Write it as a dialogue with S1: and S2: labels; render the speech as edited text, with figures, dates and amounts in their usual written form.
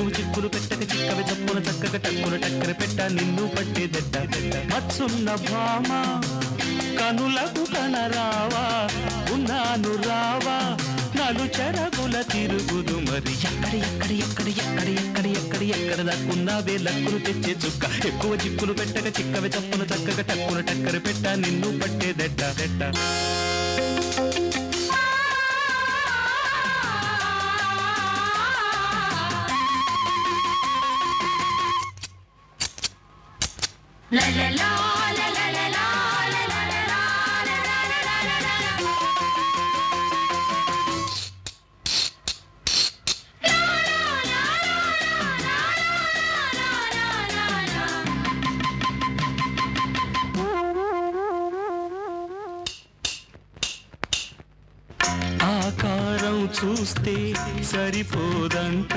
S1: ఎక్కువ చిక్కులు పెట్టక చిక్కవి చప్పున చక్కగా టక్కున టక్కర పెట్ట నిన్ను పట్టేదెట్ట మచ్చున్న భామ కనులకు కనరావా ఉన్నాను రావా నాలు చెరగుల తిరుగుదు మరి ఎక్కడ దాక్కున్నావే లక్కులు తెచ్చే చుక్క ఎక్కువ చిక్కులు పెట్టక చిక్కవి చప్పున చక్కగా టక్కున టక్కర పెట్ట నిన్ను పట్టేదెట్ట
S2: La la la la la la la la la la la
S1: ఆకారం చూస్తే సరిపోదంట